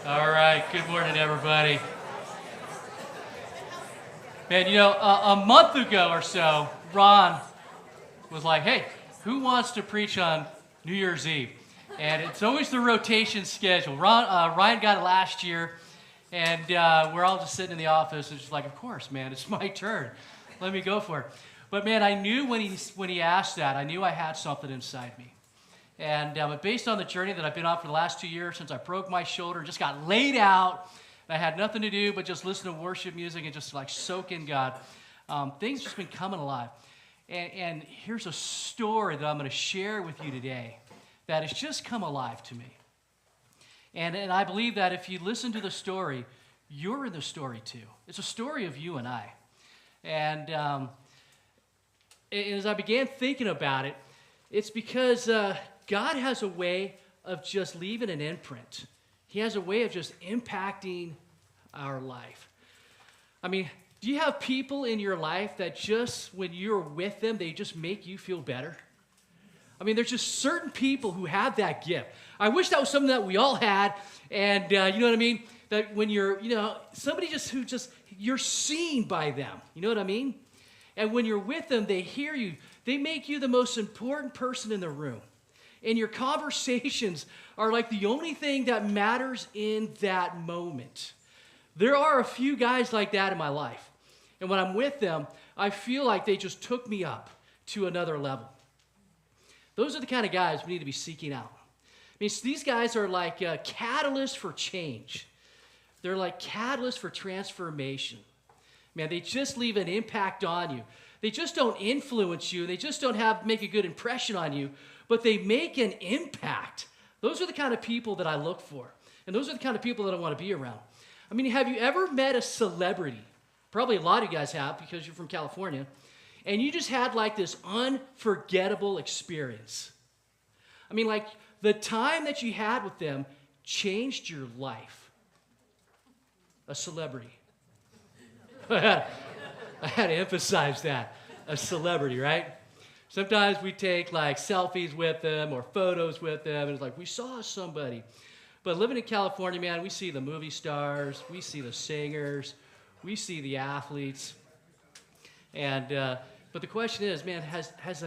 All right, good morning, everybody. Man, a month ago or so, Ron was like, hey, who wants to preach on New Year's Eve? And it's always the rotation schedule. Ryan got it last year, and we're all just sitting in the office and just like, of course, man, it's my turn. Let me go for it. But man, I knew when he asked that, I knew I had something inside me. And based on the journey that I've been on for the last 2 years, since I broke my shoulder and just got laid out, and I had nothing to do but just listen to worship music and just like soak in God, things just been coming alive. And here's a story that I'm going to share with you today that has just come alive to me. And I believe that if you listen to the story, you're in the story too. It's a story of you and I. And as I began thinking about it, it's because God has a way of just leaving an imprint. He has a way of just impacting our life. I mean, do you have people in your life that just, when you're with them, they just make you feel better? I mean, there's just certain people who have that gift. I wish that was something that we all had, and you know what I mean? That when you're, somebody you're seen by them. You know what I mean? And when you're with them, they hear you. They make you the most important person in the room. And your conversations are like the only thing that matters in that moment. There are a few guys like that in my life. And when I'm with them, I feel like they just took me up to another level. Those are the kind of guys we need to be seeking out. I mean, these guys are like catalysts for change. They're like catalysts for transformation. Man, they just leave an impact on you. They just don't influence you. They just don't make a good impression on you, but they make an impact. Those are the kind of people that I look for, and those are the kind of people that I want to be around. I mean, have you ever met a celebrity? Probably a lot of you guys have because you're from California, and you just had like this unforgettable experience. I mean, like the time that you had with them changed your life. A celebrity. I had to emphasize that. A celebrity, right? Sometimes we take like selfies with them or photos with them, and it's like we saw somebody. But living in California, man, we see the movie stars, we see the singers, we see the athletes. And but the question is, man, has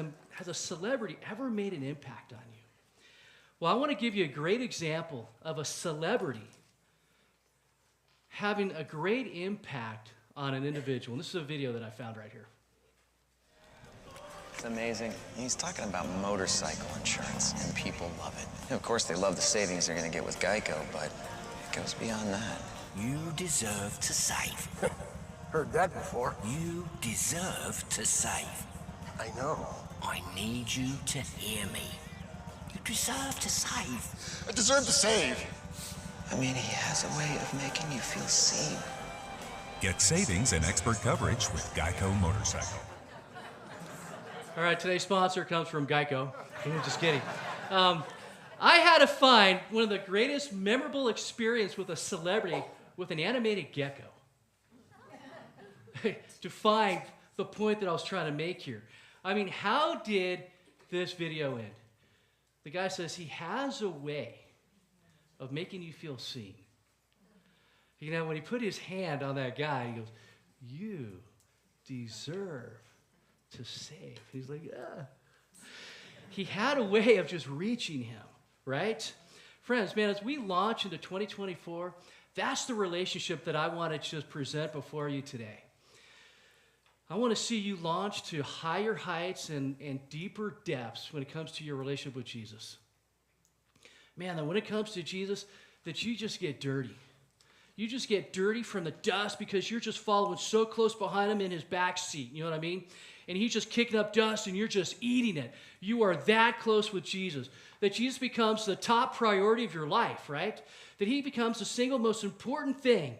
a celebrity ever made an impact on you? Well, I want to give you a great example of a celebrity having a great impact on an individual. And this is a video that I found right here. It's amazing. He's talking about motorcycle insurance, and people love it. Of course, they love the savings they're going to get with Geico, but it goes beyond that. You deserve to save. Heard that before. You deserve to save. I know. I need you to hear me. You deserve to save. I deserve to save. I mean, he has a way of making you feel seen. Get savings and expert coverage with Geico Motorcycle. All right, today's sponsor comes from Geico. Just kidding. I had to find one of the greatest memorable experience with a celebrity with an animated gecko to find the point that I was trying to make here. I mean, how did this video end? The guy says he has a way of making you feel seen. When he put his hand on that guy, he goes, you deserve to save. He's like, yeah. He had a way of just reaching him, right? Friends, man, as we launch into 2024, that's the relationship that I want to just present before you today. I want to see you launch to higher heights and deeper depths when it comes to your relationship with Jesus. Man, that when it comes to Jesus, that you just get dirty. You just get dirty from the dust because you're just following so close behind him in his back seat. You know what I mean? And he's just kicking up dust and you're just eating it. You are that close with Jesus. That Jesus becomes the top priority of your life, right? That he becomes the single most important thing.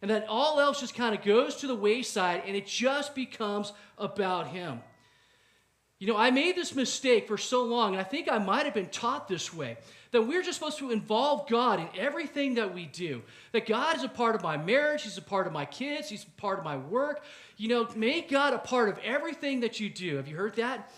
And that all else just kind of goes to the wayside and it just becomes about him. I made this mistake for so long, and I think I might have been taught this way, that we're just supposed to involve God in everything that we do. That God is a part of my marriage, he's a part of my kids, he's a part of my work. Make God a part of everything that you do. Have you heard that?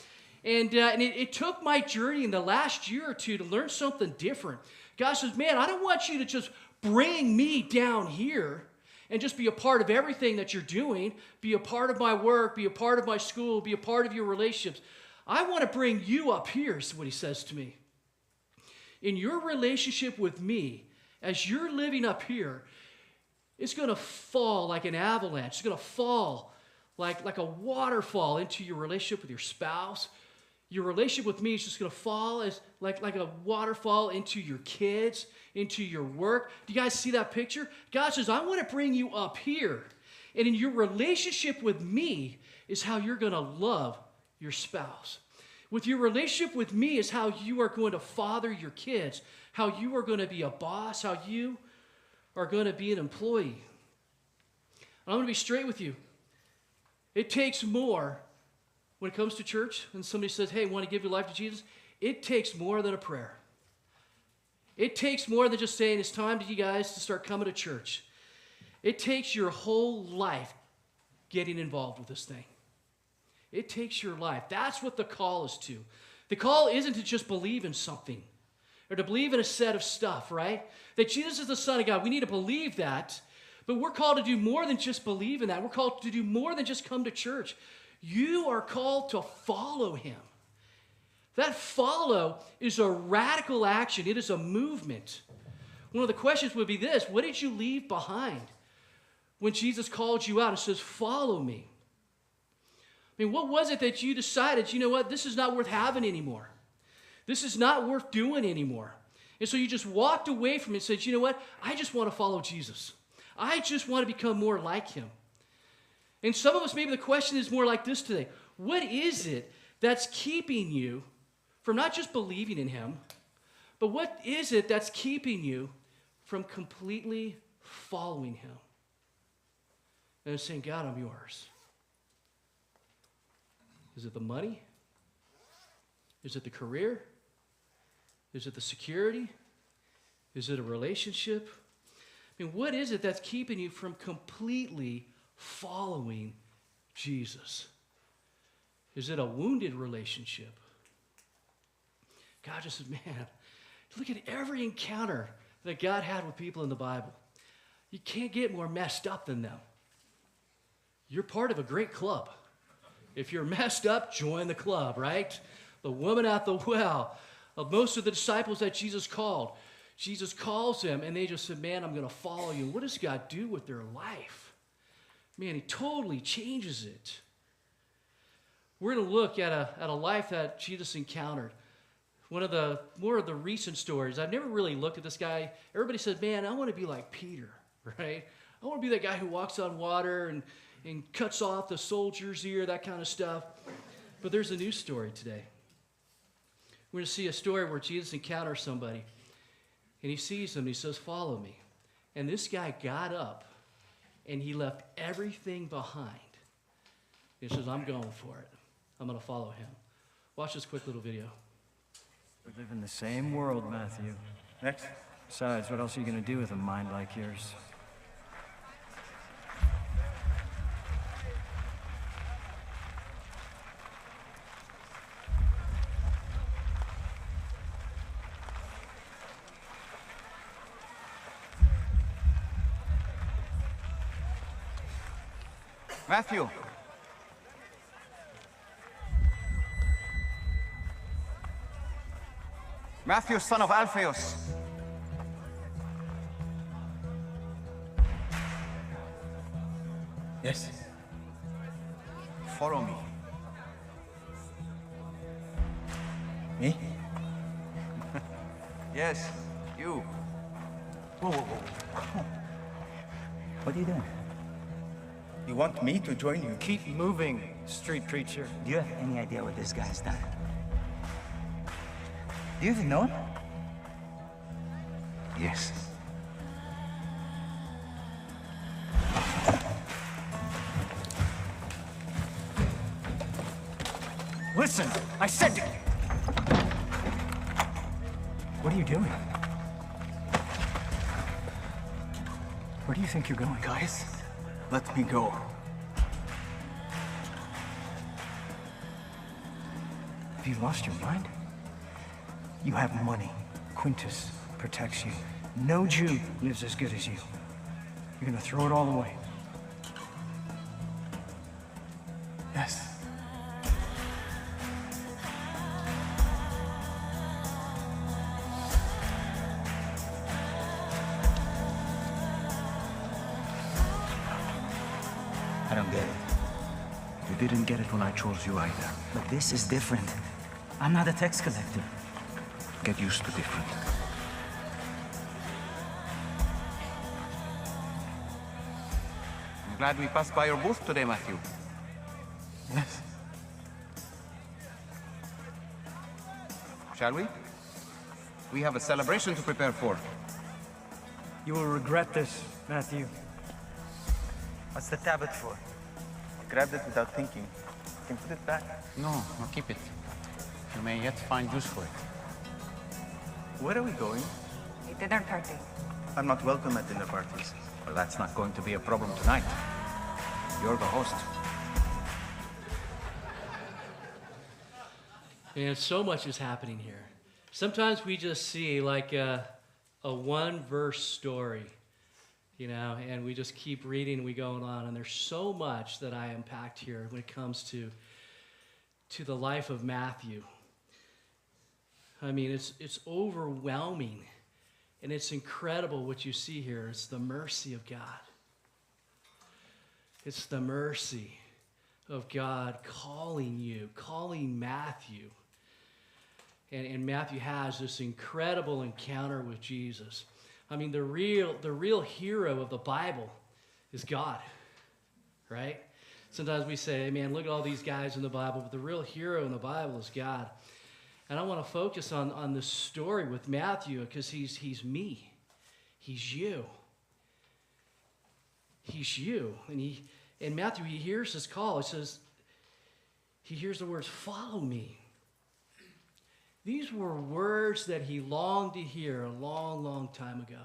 And it took my journey in the last year or two to learn something different. God says, man, I don't want you to just bring me down here and just be a part of everything that you're doing, be a part of my work, be a part of my school, be a part of your relationships. I want to bring you up here, is what he says to me. In your relationship with me, as you're living up here, it's going to fall like an avalanche. It's going to fall like a waterfall into your relationship with your spouse. Your relationship with me is just going to fall as like a waterfall into your kids, into your work. Do you guys see that picture? God says, I want to bring you up here. And in your relationship with me is how you're going to love your spouse. With your relationship with me is how you are going to father your kids, how you are going to be a boss, how you are going to be an employee. I'm going to be straight with you. It takes more when it comes to church, and somebody says, hey, want to give your life to Jesus? It takes more than a prayer. It takes more than just saying it's time to you guys to start coming to church. It takes your whole life getting involved with this thing. It takes your life. That's what the call is to. The call isn't to just believe in something or to believe in a set of stuff, right? That Jesus is the Son of God. We need to believe that, but we're called to do more than just believe in that. We're called to do more than just come to church. You are called to follow him. That follow is a radical action. It is a movement. One of the questions would be this: what did you leave behind when Jesus called you out and says, follow me? I mean, what was it that you decided, you know what, this is not worth having anymore. This is not worth doing anymore. And so you just walked away from it and said, you know what, I just want to follow Jesus. I just want to become more like him. And some of us, maybe the question is more like this today. What is it that's keeping you from not just believing in him, but what is it that's keeping you from completely following him? And saying, God, I'm yours. Is it the money? Is it the career? Is it the security? Is it a relationship? I mean, what is it that's keeping you from completely following Jesus? Is it a wounded relationship? God just said, man, look at every encounter that God had with people in the Bible. You can't get more messed up than them. You're part of a great club. If you're messed up, join the club, right? The woman at the well, most of the disciples that Jesus called, Jesus calls them, and they just said, man, I'm going to follow you. What does God do with their life? Man, he totally changes it. We're going to look at a life that Jesus encountered. One of the more of the recent stories. I've never really looked at this guy. Everybody says, man, I want to be like Peter, right? I want to be that guy who walks on water and cuts off the soldier's ear, that kind of stuff. But there's a new story today. We're going to see a story where Jesus encounters somebody, and he sees them, and he says, follow me. And this guy got up, and he left everything behind. He says, I'm going for it. I'm going to follow him. Watch this quick little video. We live in the same world, Matthew. Next. Besides, what else are you going to do with a mind like yours? Matthew! Matthew, son of Alphaeus! Yes. Follow me. Me? Yes, you. Whoa, whoa, whoa. What are you doing? You want me to join you? Keep moving, street preacher. Do you have any idea what this guy's done? Do you even know him? Yes. Listen, I said to... What are you doing? Where do you think you're going? Guys, let me go. Have you lost your mind? You have money, Quintus protects you. No Jew lives as good as you. You're gonna throw it all away. Yes. I don't get it. You didn't get it when I chose you either. But this is different. I'm not a tax collector. Get used to different. I'm glad we passed by your booth today, Matthew. Yes. Shall we? We have a celebration to prepare for. You will regret this, Matthew. What's the tablet for? Grabbed it without thinking. You can put it back. No, keep it. You may yet find use for it. Where are we going? A dinner party. I'm not welcome at dinner parties. Well, that's not going to be a problem tonight. You're the host. And so much is happening here. Sometimes we just see like a one-verse story, you know, and we just keep reading, we go on, and there's so much that I unpacked here when it comes to the life of Matthew. I mean, it's overwhelming, and it's incredible what you see here. It's the mercy of God. It's the mercy of God calling Matthew. And Matthew has this incredible encounter with Jesus. I mean, the real hero of the Bible is God, right? Sometimes we say, hey, man, look at all these guys in the Bible, but the real hero in the Bible is God. And I want to focus on this story with Matthew because he's me. He's you. He's you. And Matthew, he hears his call. It says, he hears the words, follow me. These were words that he longed to hear a long, long time ago.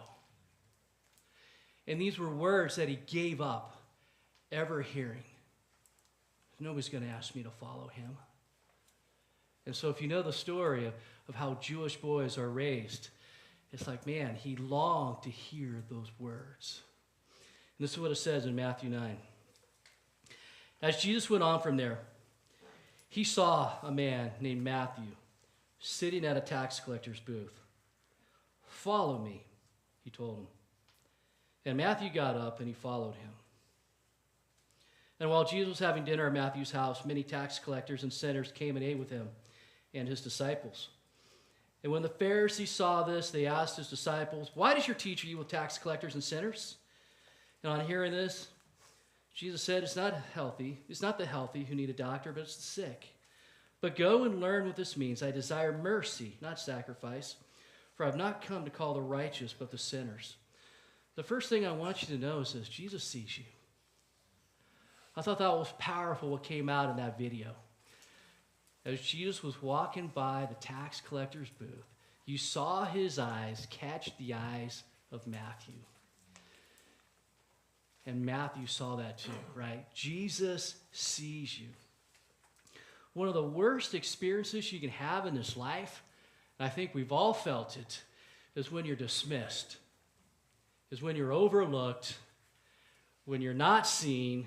And these were words that he gave up ever hearing. Nobody's going to ask me to follow him. And so if you know the story of how Jewish boys are raised, it's like, man, he longed to hear those words. And this is what it says in Matthew 9. As Jesus went on from there, he saw a man named Matthew sitting at a tax collector's booth. Follow me, he told him. And Matthew got up and he followed him. And while Jesus was having dinner at Matthew's house, many tax collectors and sinners came and ate with him and his disciples. And when the Pharisees saw this, they asked his disciples, why does your teacher eat with tax collectors and sinners? And on hearing this, Jesus said, it's not the healthy who need a doctor, but it's the sick. But go and learn what this means. I desire mercy, not sacrifice, for I've not come to call the righteous, but the sinners. The first thing I want you to know is this: Jesus sees you. I thought that was powerful what came out in that video. As Jesus was walking by the tax collector's booth, you saw his eyes catch the eyes of Matthew. And Matthew saw that too, right? Jesus sees you. One of the worst experiences you can have in this life, and I think we've all felt it, is when you're dismissed, is when you're overlooked, when you're not seen,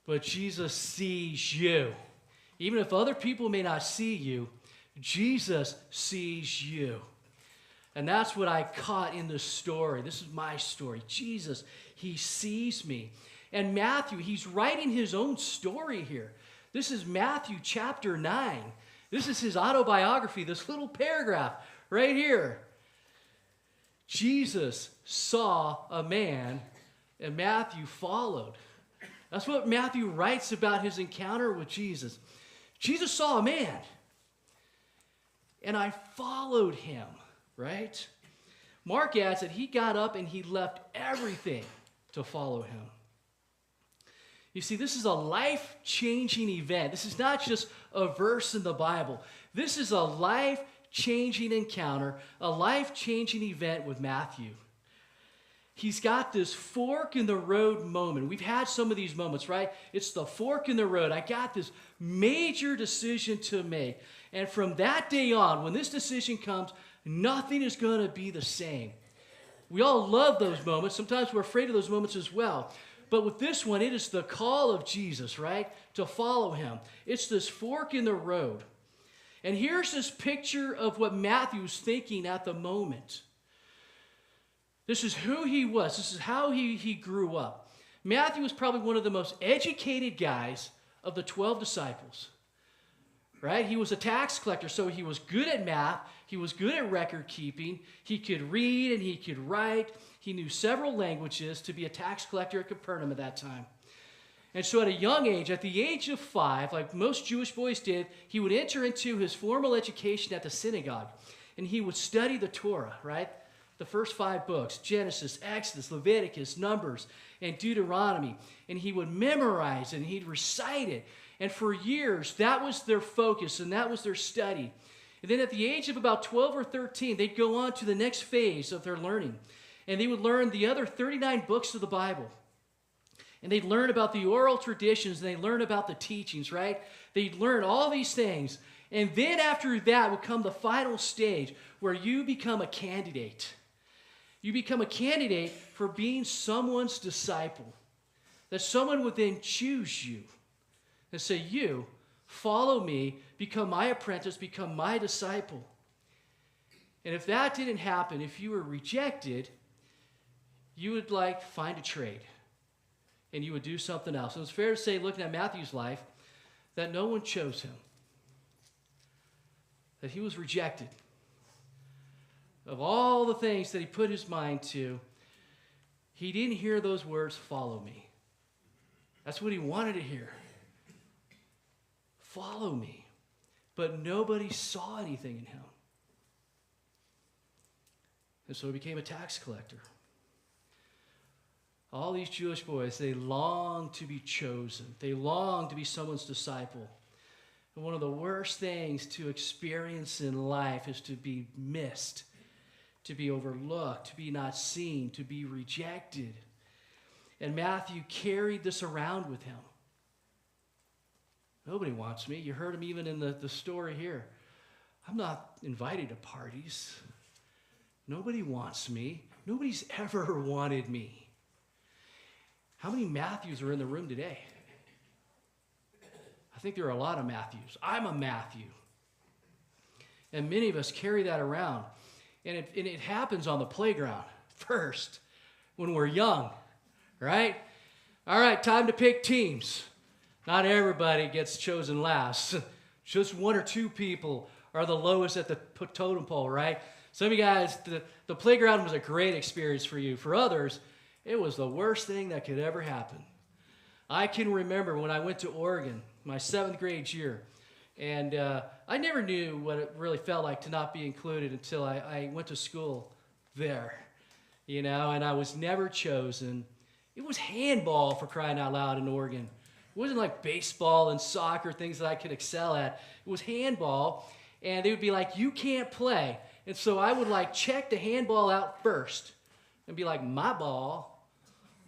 but Jesus sees you. Even if other people may not see you, Jesus sees you. And that's what I caught in this story. This is my story. Jesus, he sees me. And Matthew, he's writing his own story here. This is Matthew chapter 9. This is his autobiography, this little paragraph right here. Jesus saw a man, and Matthew followed. That's what Matthew writes about his encounter with Jesus. Jesus saw a man, and I followed him, right? Mark adds that he got up and he left everything to follow him. You see, this is a life-changing event. This is not just a verse in the Bible. This is a life-changing encounter, a life-changing event with Matthew. He's got this fork in the road moment. We've had some of these moments, right? It's the fork in the road. I got this major decision to make. And from that day on, when this decision comes, nothing is going to be the same. We all love those moments. Sometimes we're afraid of those moments as well. But with this one, it is the call of Jesus, right? To follow him. It's this fork in the road. And here's this picture of what Matthew's thinking at the moment. This is who he was. This is how he grew up. Matthew was probably one of the most educated guys of the 12 disciples. Right? He was a tax collector, so he was good at math. He was good at record keeping. He could read and he could write. He knew several languages to be a tax collector at Capernaum at that time. And so at a young age, at the age of 5, like most Jewish boys did, he would enter into his formal education at the synagogue. And he would study the Torah, right? The first 5 books, Genesis, Exodus, Leviticus, Numbers, and Deuteronomy. And he would memorize it and he'd recite it. And for years, that was their focus and that was their study. And then at the age of about 12 or 13, they'd go on to the next phase of their learning. And they would learn the other 39 books of the Bible. And they'd learn about the oral traditions, and they'd learn about the teachings, right? They'd learn all these things. And then after that would come the final stage where you become a candidate. You become a candidate for being someone's disciple. That someone would then choose you and say, you, follow me, become my apprentice, become my disciple. And if that didn't happen, if you were rejected, you would find a trade. And you would do something else. And it's fair to say, looking at Matthew's life, that no one chose him. That he was rejected. Of all the things that he put his mind to, he didn't hear those words, follow me. That's what he wanted to hear. Follow me. But nobody saw anything in him. And so he became a tax collector. All these Jewish boys, they long to be chosen. They long to be someone's disciple. And one of the worst things to experience in life is to be missed, to be overlooked, to be not seen, to be rejected. And Matthew carried this around with him. Nobody wants me. You heard him even in the story here. I'm not invited to parties. Nobody wants me. Nobody's ever wanted me. How many Matthews are in the room today? I think there are a lot of Matthews. I'm a Matthew. And many of us carry that around. And it happens on the playground first, when we're young, right? All right, time to pick teams. Not everybody gets chosen last. Just 1 or 2 people are the lowest at the totem pole, right? Some of you guys, the playground was a great experience for you. For others, it was the worst thing that could ever happen. I can remember when I went to Oregon, my 7th grade year, and I never knew what it really felt like to not be included until I went to school there, and I was never chosen. It was handball, for crying out loud, in Oregon. It wasn't like baseball and soccer, things that I could excel at. It was handball, and they would be like, you can't play. And so I would check the handball out first and be like, my ball.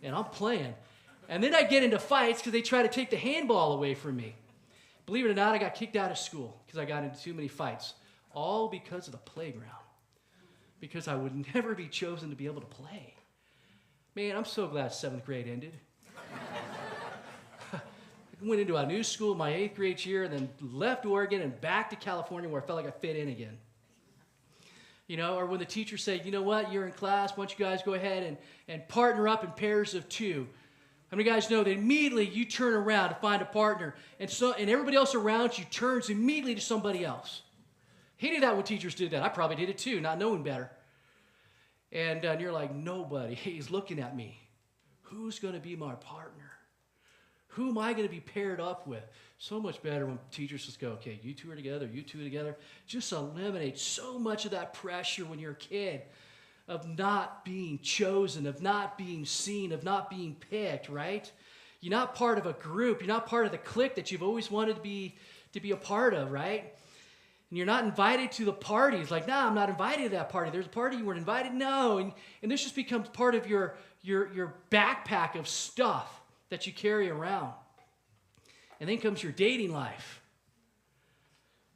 And I'm playing. And then I get into fights because they try to take the handball away from me. Believe it or not, I got kicked out of school because I got into too many fights. All because of the playground. Because I would never be chosen to be able to play. Man, I'm so glad 7th grade ended. I went into a new school my 8th grade year and then left Oregon and back to California where I felt like I fit in again. Or when the teacher said, you know what, you're in class, why don't you guys go ahead and partner up in pairs of 2. How many guys know that immediately you turn around to find a partner, and everybody else around you turns immediately to somebody else? Hated that when teachers did that. I probably did it too, not knowing better. And you're like, nobody is looking at me. Who's going to be my partner? Who am I going to be paired up with? So much better when teachers just go, okay, you 2 are together, you 2 are together. Just eliminate so much of that pressure when you're a kid of not being chosen, of not being seen, of not being picked, right? You're not part of a group. You're not part of the clique that you've always wanted to be a part of, right? And you're not invited to the parties. Like, nah, I'm not invited to that party. There's a party you weren't invited. No. And this just becomes part of your backpack of stuff that you carry around. And then comes your dating life,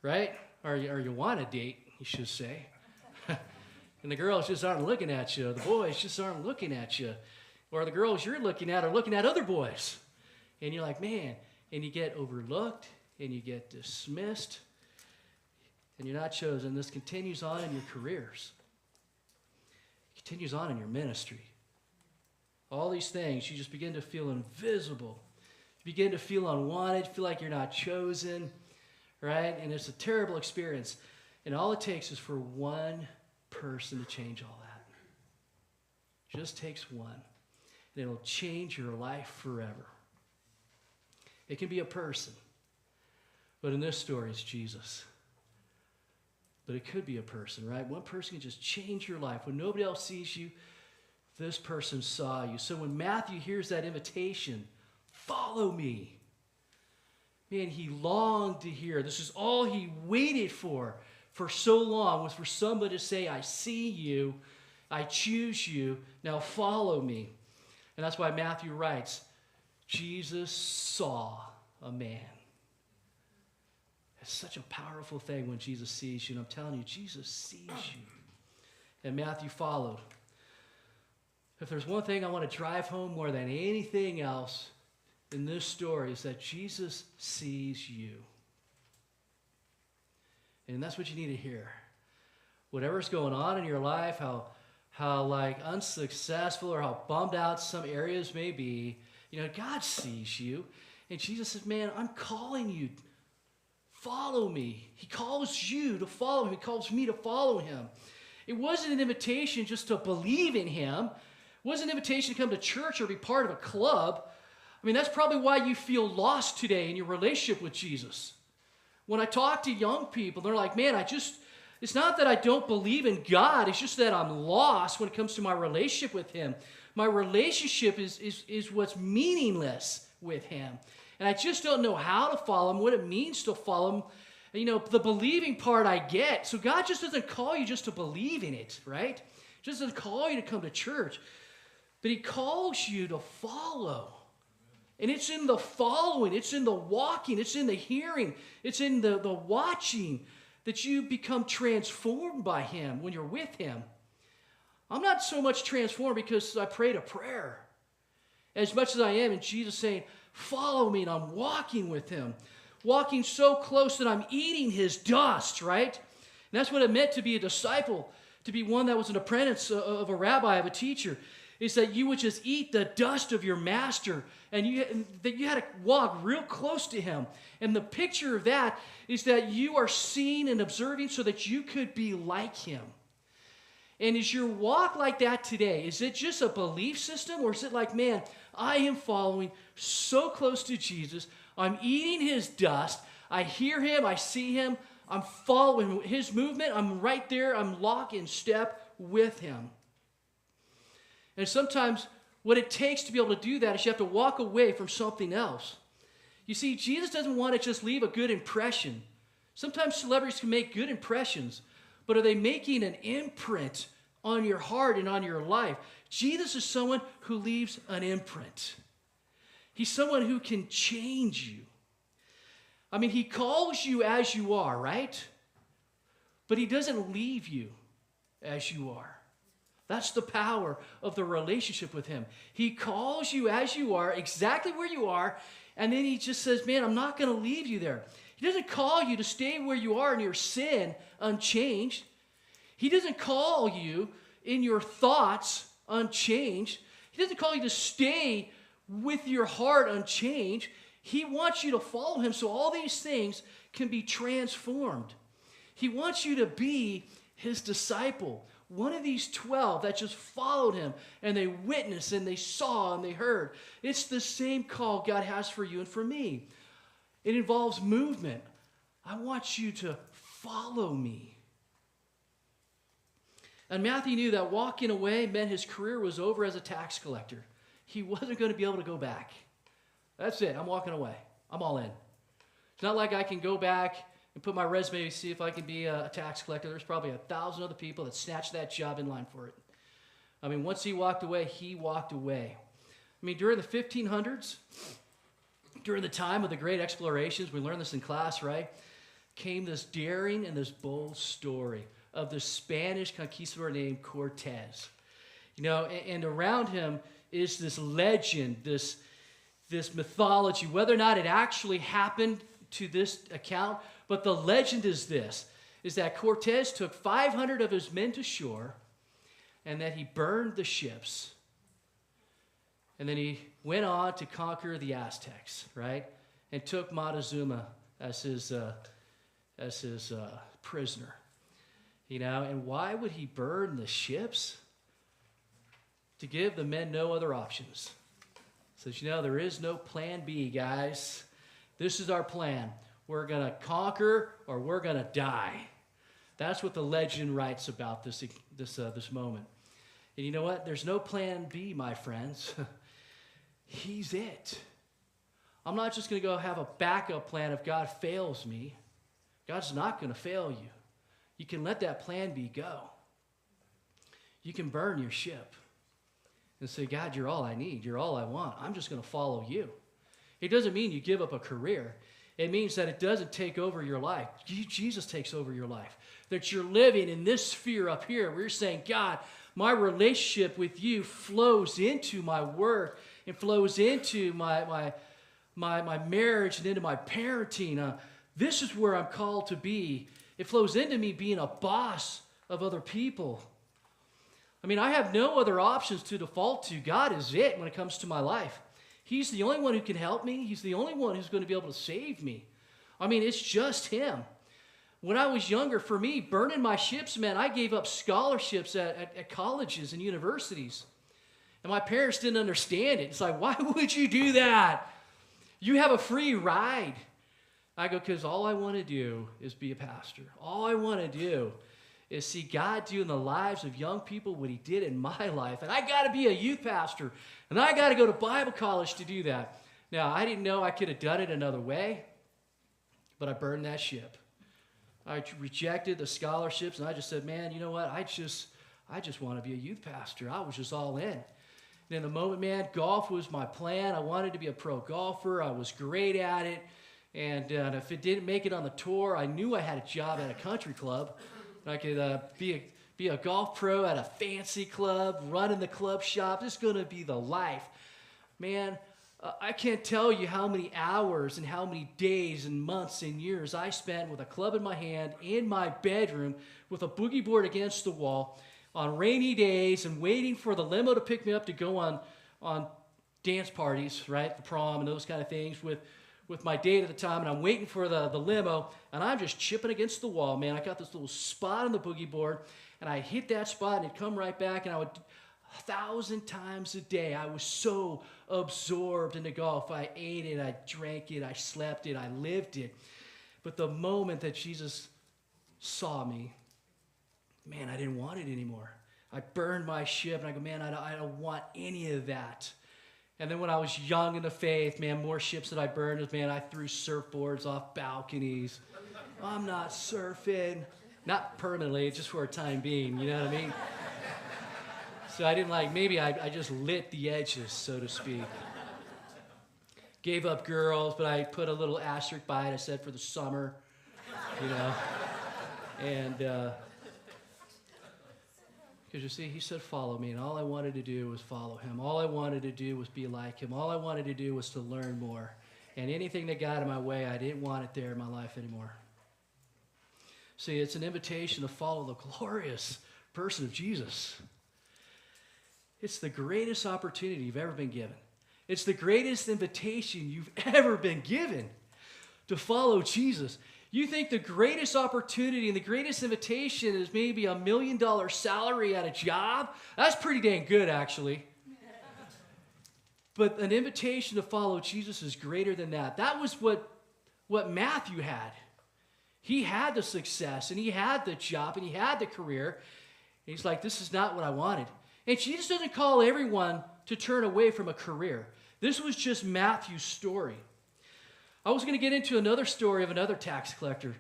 right? or you want a date, you should say. And the girls just aren't looking at you. The boys just aren't looking at you. Or the girls you're looking at are looking at other boys. And you're like, man, and you get overlooked, and you get dismissed, and you're not chosen. This continues on in your careers. It continues on in your ministry. All these things, you just begin to feel invisible. You begin to feel unwanted, feel like you're not chosen, right? And it's a terrible experience. And all it takes is for one person to change all that. Just takes one. And it'll change your life forever. It can be a person. But in this story, it's Jesus. But it could be a person, right? One person can just change your life. When nobody else sees you, this person saw you. So when Matthew hears that invitation, follow me. Man, he longed to hear. This is all he waited for so long, was for somebody to say, I see you, I choose you, now follow me. And that's why Matthew writes, Jesus saw a man. It's such a powerful thing when Jesus sees you. And I'm telling you, Jesus sees you. And Matthew followed. If there's one thing I want to drive home more than anything else in this story, is that Jesus sees you. And that's what you need to hear. Whatever's going on in your life, how like unsuccessful or how bummed out some areas may be, God sees you. And Jesus says, man, I'm calling you. Follow me. He calls you to follow him. He calls me to follow him. It wasn't an invitation just to believe in him. It wasn't an invitation to come to church or be part of a club. I mean, that's probably why you feel lost today in your relationship with Jesus. When I talk to young people, they're like, man, it's not that I don't believe in God. It's just that I'm lost when it comes to my relationship with him. My relationship is what's meaningless with him. And I just don't know how to follow him, what it means to follow him. The believing part I get. So God just doesn't call you just to believe in it, right? He just doesn't call you to come to church. But he calls you to follow. And it's in the following, it's in the walking, it's in the hearing, it's in the watching that you become transformed by him when you're with him. I'm not so much transformed because I prayed a prayer. As much as I am in Jesus saying, follow me, and I'm walking with him. Walking so close that I'm eating his dust, right? And that's what it meant to be a disciple, to be one that was an apprentice of a rabbi, of a teacher, is that you would just eat the dust of your master, and that you had to walk real close to him. And the picture of that is that you are seeing and observing so that you could be like him. And is your walk like that today? Is it just a belief system, or is it like, man, I am following so close to Jesus, I'm eating his dust, I hear him, I see him, I'm following his movement, I'm right there, I'm lock in step with him. And sometimes what it takes to be able to do that is you have to walk away from something else. You see, Jesus doesn't want to just leave a good impression. Sometimes celebrities can make good impressions, but are they making an imprint on your heart and on your life? Jesus is someone who leaves an imprint. He's someone who can change you. I mean, he calls you as you are, right? But he doesn't leave you as you are. That's the power of the relationship with him. He calls you as you are, exactly where you are, and then he just says, man, I'm not going to leave you there. He doesn't call you to stay where you are in your sin unchanged. He doesn't call you in your thoughts unchanged. He doesn't call you to stay with your heart unchanged. He wants you to follow him so all these things can be transformed. He wants you to be his disciple. One of these 12 that just followed him and they witnessed and they saw and they heard. It's the same call God has for you and for me. It involves movement. I want you to follow me. And Matthew knew that walking away meant his career was over as a tax collector. He wasn't going to be able to go back. That's it. I'm walking away. I'm all in. It's not like I can go back and put my resume to see if I can be a tax collector. There's probably 1,000 other people that snatched that job in line for it. I mean, once he walked away, he walked away. I mean, during the 1500s, during the time of the great explorations, we learned this in class, right? came this daring and this bold story of the Spanish conquistador named Cortez. You know, and around him is this legend, this mythology, whether or not it actually happened to this account, but the legend is this, is that Cortez took 500 of his men to shore, and that he burned the ships. And then he went on to conquer the Aztecs, right? And took Montezuma as his prisoner. You know, and why would he burn the ships? To give the men no other options. Says, you know, there is no plan B, guys. This is our plan. We're going to conquer or we're going to die. That's what the legend writes about this moment. And you know what? There's no plan B, my friends. He's it. I'm not just going to go have a backup plan if God fails me. God's not going to fail you. You can let that plan B go. You can burn your ship and say, God, you're all I need. You're all I want. I'm just going to follow you. It doesn't mean you give up a career. It means that it doesn't take over your life. Jesus takes over your life. That you're living in this sphere up here where you're saying, God, my relationship with you flows into my work and flows into my marriage and into my parenting. This is where I'm called to be. It flows into me being a boss of other people. I mean, I have no other options to default to. God is it when it comes to my life. He's the only one who can help me. He's the only one who's going to be able to save me. I mean, it's just him. When I was younger, for me, burning my ships meant I gave up scholarships at colleges and universities. And my parents didn't understand it. It's like, why would you do that? You have a free ride. I go, because all I want to do is be a pastor. All I want to do is see God do in the lives of young people what he did in my life. And I got to be a youth pastor. And I got to go to Bible college to do that. Now, I didn't know I could have done it another way, but I burned that ship. I rejected the scholarships, and I just said, man, you know what? I just want to be a youth pastor. I was just all in. And in the moment, man, golf was my plan. I wanted to be a pro golfer. I was great at it. And if it didn't make it on the tour, I knew I had a job at a country club. I could be a golf pro at a fancy club, running the club shop. This is going to be the life. Man, I can't tell you how many hours and how many days and months and years I spent with a club in my hand in my bedroom with a boogie board against the wall on rainy days and waiting for the limo to pick me up to go on dance parties, right, the prom and those kind of things with my date at the time, and I'm waiting for the limo, and I'm just chipping against the wall, man. I got this little spot on the boogie board, and I hit that spot, and it'd come right back, and I would 1,000 times a day. I was so absorbed into golf. I ate it, I drank it, I slept it, I lived it. But the moment that Jesus saw me, man, I didn't want it anymore. I burned my ship, and I go, man, I don't want any of that. And then when I was young in the faith, man, more ships that I burned is, man, I threw surfboards off balconies. I'm not surfing. Not permanently, just for a time being, you know what I mean? So I didn't maybe I just lit the edges, so to speak. Gave up girls, but I put a little asterisk by it. I said for the summer, you know. And, because you see, he said, follow me. And all I wanted to do was follow him. All I wanted to do was be like him. All I wanted to do was to learn more. And anything that got in my way, I didn't want it there in my life anymore. See, it's an invitation to follow the glorious person of Jesus. It's the greatest opportunity you've ever been given. It's the greatest invitation you've ever been given to follow Jesus. You think the greatest opportunity and the greatest invitation is maybe $1 million salary at a job? That's pretty dang good, actually. But an invitation to follow Jesus is greater than that. That was what Matthew had. He had the success, and he had the job, and he had the career. And he's like, this is not what I wanted. And Jesus doesn't call everyone to turn away from a career. This was just Matthew's story. I was going to get into another story of another tax collector.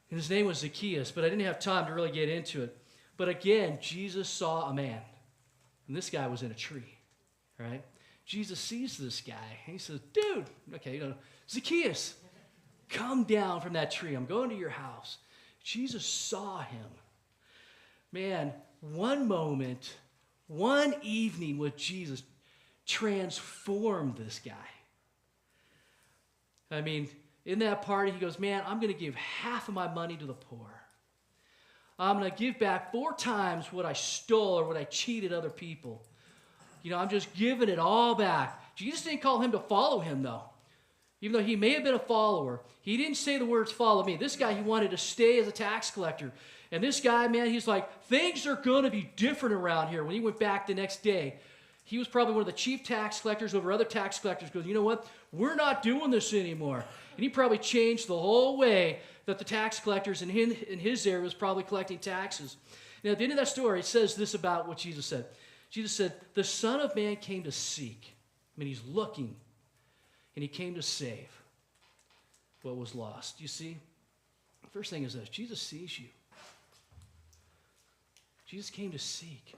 And his name was Zacchaeus, but I didn't have time to really get into it. But again, Jesus saw a man. And this guy was in a tree, right? Jesus sees this guy, and he says, dude, okay, Zacchaeus, come down from that tree. I'm going to your house. Jesus saw him. Man, one moment, one evening with Jesus transformed this guy. I mean, in that party, he goes, man, I'm going to give half of my money to the poor. I'm going to give back 4 times what I stole or what I cheated other people. I'm just giving it all back. Jesus didn't call him to follow him, though. Even though he may have been a follower, he didn't say the words, follow me. This guy, he wanted to stay as a tax collector. And this guy, man, he's like, things are going to be different around here. When he went back the next day, he was probably one of the chief tax collectors over other tax collectors. Goes, you know what? We're not doing this anymore. And he probably changed the whole way that the tax collectors in his area was probably collecting taxes. Now, at the end of that story, it says this about what Jesus said. Jesus said, the Son of Man came to seek. He's looking. And he came to save what was lost. You see, the first thing is this. Jesus sees you. Jesus came to seek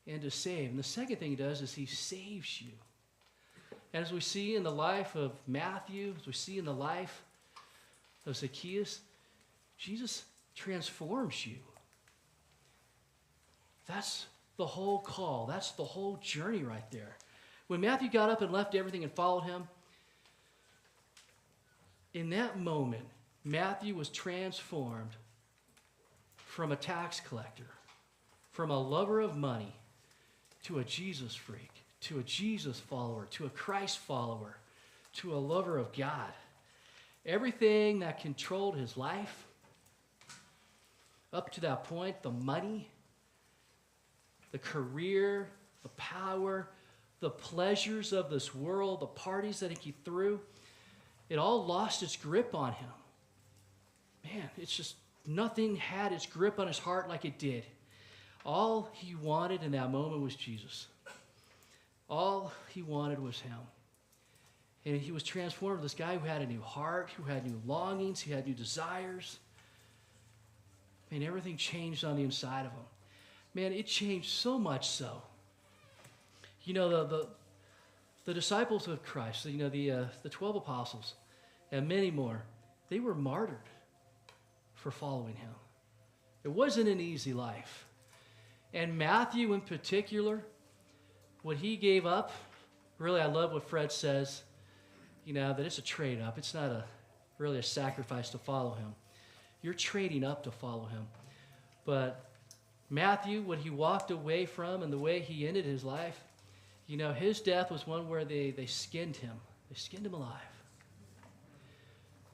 and to save. And the second thing he does is he saves you. And as we see in the life of Matthew, as we see in the life of Zacchaeus, Jesus transforms you. That's the whole call. That's the whole journey right there. When Matthew got up and left everything and followed him, in that moment, Matthew was transformed from a tax collector, from a lover of money, to a Jesus freak, to a Jesus follower, to a Christ follower, to a lover of God. Everything that controlled his life, up to that point, the money, the career, the power, the pleasures of this world, the parties that he threw, it all lost its grip on him. Man, it's just nothing had its grip on his heart like it did. All he wanted in that moment was Jesus. All he wanted was him. And he was transformed. This guy who had a new heart, who had new longings, who had new desires. Man, everything changed on the inside of him. Man, it changed so much so. The disciples of Christ, the 12 apostles, and many more, they were martyred for following him. It wasn't an easy life. And Matthew in particular, what he gave up, really I love what Fred says, that it's a trade-up. It's not really a sacrifice to follow him. You're trading up to follow him. But Matthew, what he walked away from and the way he ended his life, his death was one where they skinned him. They skinned him alive.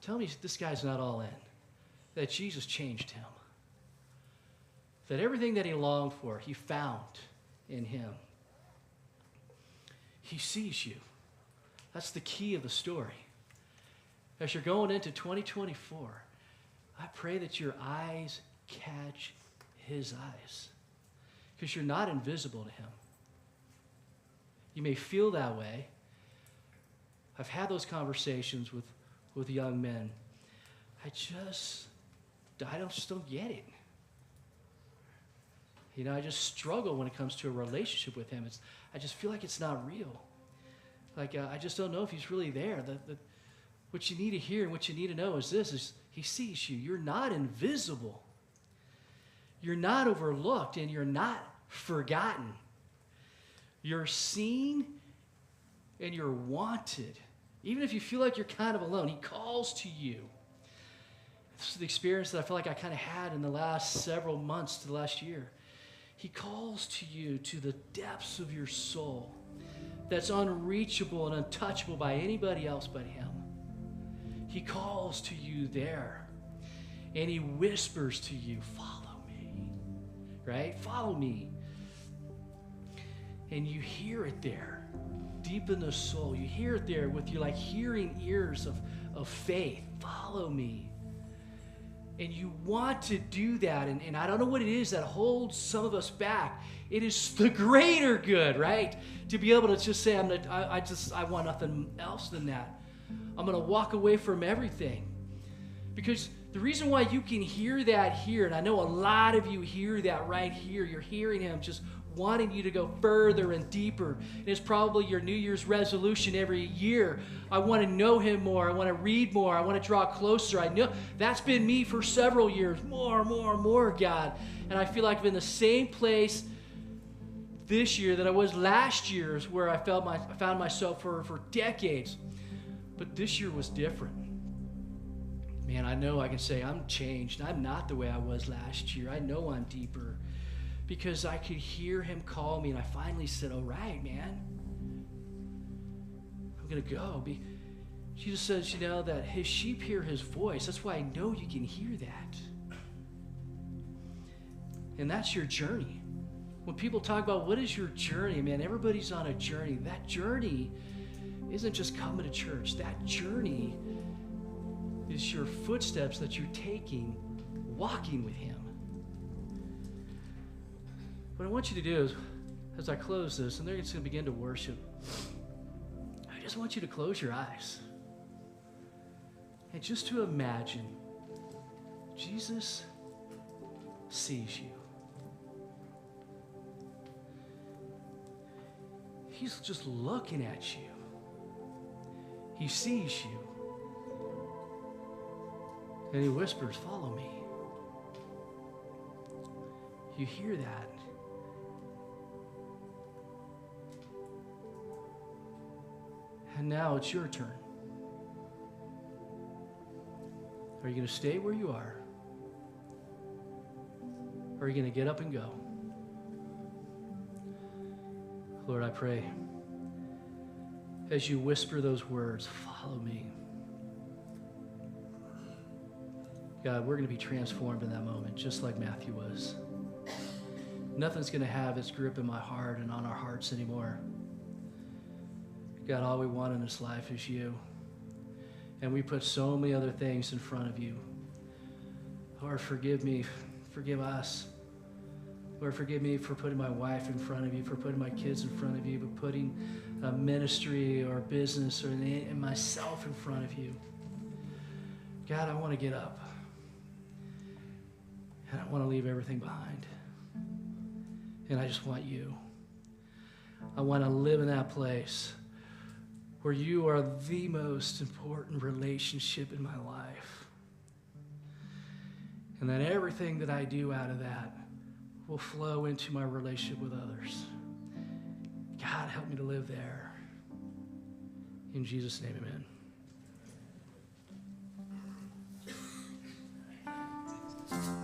Tell me this guy's not all in. That Jesus changed him. That everything that he longed for, he found in him. He sees you. That's the key of the story. As you're going into 2024, I pray that your eyes catch his eyes. Because you're not invisible to him. You may feel that way. I've had those conversations with young men. I just don't get it. I just struggle when it comes to a relationship with him. I just feel like it's not real. I just don't know if he's really there. What you need to hear and what you need to know is this, is he sees you. You're not invisible. You're not overlooked, and you're not forgotten. You're seen and you're wanted. Even if you feel like you're kind of alone, he calls to you. This is the experience that I feel like I kind of had in the last several months to the last year. He calls to you to the depths of your soul that's unreachable and untouchable by anybody else but him. He calls to you there, and he whispers to you, follow me, right? Follow me. And you hear it there, deep in the soul. You hear it there with your hearing ears of faith. Follow me. And you want to do that, and I don't know what it is that holds some of us back. It is the greater good, right? To be able to just say, I want nothing else than that. I'm going to walk away from everything. Because the reason why you can hear that here, and I know a lot of you hear that right here, you're hearing him just wanting you to go further and deeper. And it's probably your New Year's resolution every year. I want to know him more. I want to read more. I want to draw closer. I know that's been me for several years. More, God. And I feel like I'm in the same place this year that I was last year's, where I found myself for decades. But this year was different. Man, I know I can say I'm changed. I'm not the way I was last year. I know I'm deeper because I could hear him call me, and I finally said, all right, man, I'm going to go. Jesus says, that his sheep hear his voice. That's why I know you can hear that. And that's your journey. When people talk about what is your journey, man, everybody's on a journey. That journey isn't just coming to church. That journey is your footsteps that you're taking, walking with him. What I want you to do is, as I close this, and they're just going to begin to worship, I just want you to close your eyes. And just to imagine Jesus sees you. He's just looking at you. He sees you. And he whispers, follow me. You hear that. And now it's your turn. Are you going to stay where you are? Or are you going to get up and go? Lord, I pray, as you whisper those words, follow me. God, we're going to be transformed in that moment, just like Matthew was. Nothing's going to have its grip in my heart and on our hearts anymore. God, all we want in this life is you. And we put so many other things in front of you. Lord, forgive me. Forgive us. Lord, forgive me for putting my wife in front of you, for putting my kids in front of you, for putting a ministry or business or and myself in front of you. God, I want to get up. And I want to leave everything behind. And I just want you. I want to live in that place where you are the most important relationship in my life. And that everything that I do out of that will flow into my relationship with others. God, help me to live there. In Jesus' name, amen.